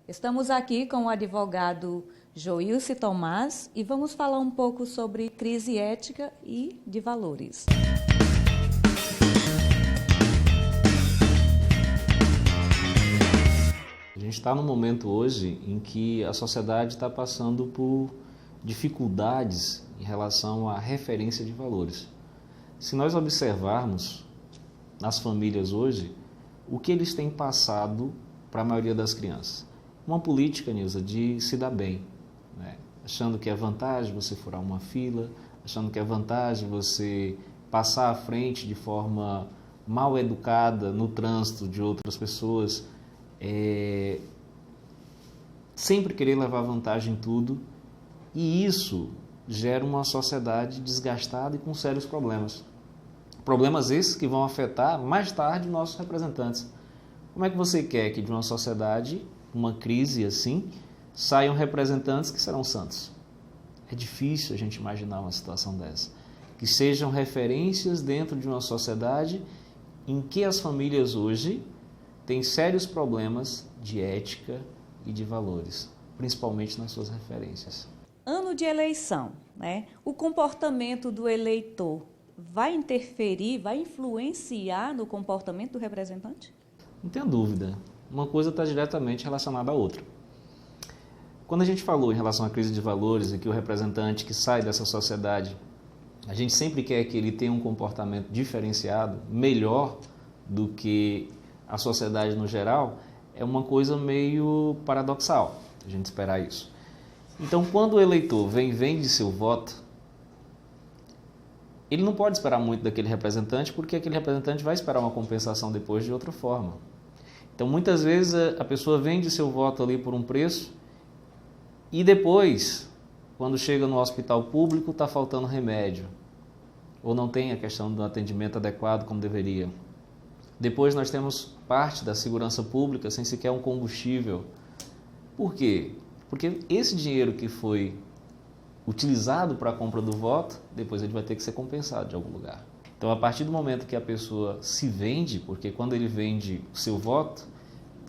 Estamos aqui com o advogado Joilce Tomás e vamos falar um pouco sobre crise ética e de valores. A gente está num momento hoje em que a sociedade está passando por dificuldades em relação à referência de valores. Se nós observarmos nas famílias hoje, o que eles têm passado para a maioria das crianças? Uma política, Nilza, de se dar bem, né? Achando que é vantagem você furar uma fila, achando que é vantagem você passar à frente de forma mal educada no trânsito de outras pessoas, sempre querer levar vantagem em tudo, e isso gera uma sociedade desgastada e com sérios problemas. Problemas esses que vão afetar mais tarde nossos representantes. Como é que você quer que de uma sociedade, uma crise assim, saiam representantes que serão santos? É difícil a gente imaginar uma situação dessa. Que sejam referências dentro de uma sociedade em que as famílias hoje têm sérios problemas de ética e de valores, principalmente nas suas referências. Ano de eleição, né? O comportamento do eleitor vai interferir, vai influenciar no comportamento do representante? Não tenha dúvida. Uma coisa está diretamente relacionada à outra. Quando a gente falou em relação à crise de valores e que o representante que sai dessa sociedade, a gente sempre quer que ele tenha um comportamento diferenciado, melhor do que a sociedade no geral, é uma coisa meio paradoxal a gente esperar isso. Então, quando o eleitor vende seu voto, ele não pode esperar muito daquele representante, porque aquele representante vai esperar uma compensação depois de outra forma. Então, muitas vezes a pessoa vende seu voto ali por um preço e depois, quando chega no hospital público, está faltando remédio ou não tem a questão do atendimento adequado como deveria. Depois nós temos parte da segurança pública sem sequer um combustível. Por quê? Porque esse dinheiro que foi utilizado para a compra do voto, depois ele vai ter que ser compensado de algum lugar. Então, a partir do momento que a pessoa se vende, porque quando ele vende o seu voto,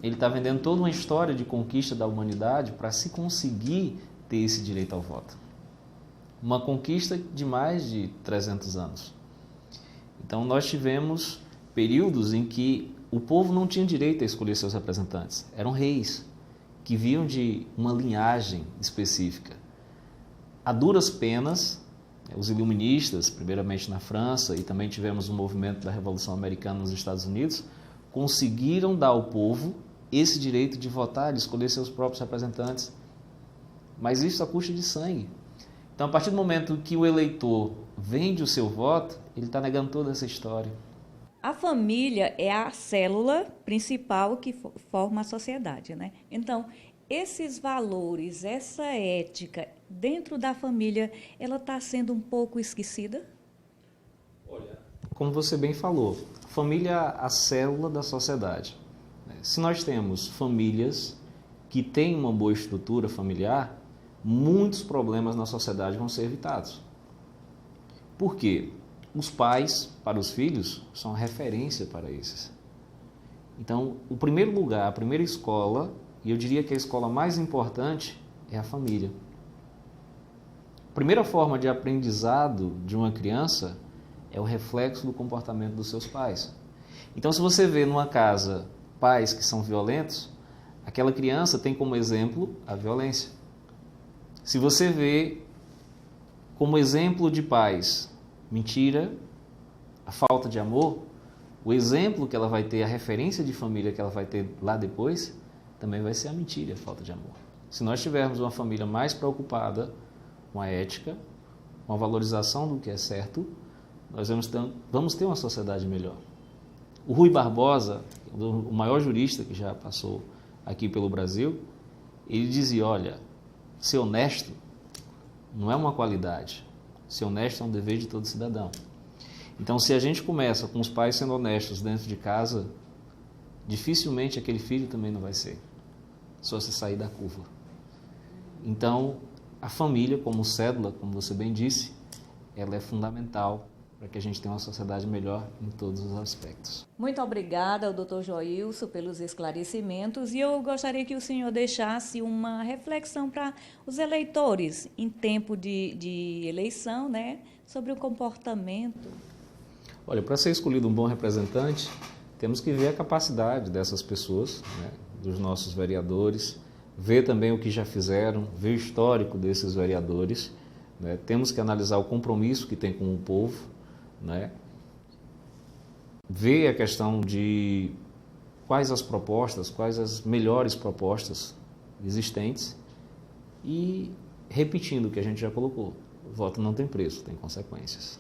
ele está vendendo toda uma história de conquista da humanidade para se conseguir ter esse direito ao voto. Uma conquista de mais de 300 anos. Então, nós tivemos períodos em que o povo não tinha direito a escolher seus representantes. Eram reis, que vinham de uma linhagem específica. A duras penas, os iluministas, primeiramente na França, e também tivemos o movimento da Revolução Americana nos Estados Unidos, conseguiram dar ao povo esse direito de votar, de escolher seus próprios representantes. Mas isso a custa de sangue. Então, a partir do momento que o eleitor vende o seu voto, ele está negando toda essa história. A família é a célula principal que forma a sociedade, né? Então, esses valores, essa ética dentro da família, ela está sendo um pouco esquecida? Olha, como você bem falou, a família é a célula da sociedade. Se nós temos famílias que têm uma boa estrutura familiar, muitos problemas na sociedade vão ser evitados. Por quê? Os pais, para os filhos, são a referência para esses. Então, o primeiro lugar, a primeira escola, e eu diria que a escola mais importante é a família. A primeira forma de aprendizado de uma criança é o reflexo do comportamento dos seus pais. Então, se você vê numa casa pais que são violentos, aquela criança tem como exemplo a violência. Se você vê como exemplo de pais mentira, a falta de amor, o exemplo que ela vai ter, a referência de família que ela vai ter lá depois, também vai ser a mentira, a falta de amor. Se nós tivermos uma família mais preocupada com a ética, com a valorização do que é certo, nós vamos ter uma sociedade melhor. O Rui Barbosa, o maior jurista que já passou aqui pelo Brasil, ele dizia, olha, ser honesto não é uma qualidade, ser honesto é um dever de todo cidadão. Então, se a gente começa com os pais sendo honestos dentro de casa, dificilmente aquele filho também não vai ser, só se sair da curva. Então, a família como cédula, como você bem disse, ela é fundamental para para que a gente tenha uma sociedade melhor em todos os aspectos. Muito obrigada ao Dr. Joilson pelos esclarecimentos e eu gostaria que o senhor deixasse uma reflexão para os eleitores em tempo de eleição, né, sobre o comportamento. Olha, para ser escolhido um bom representante, temos que ver a capacidade dessas pessoas, né, dos nossos vereadores, ver também o que já fizeram, ver o histórico desses vereadores, né, temos que analisar o compromisso que tem com o povo, né, ver a questão de quais as propostas, quais as melhores propostas existentes e repetindo o que a gente já colocou, o voto não tem preço, tem consequências.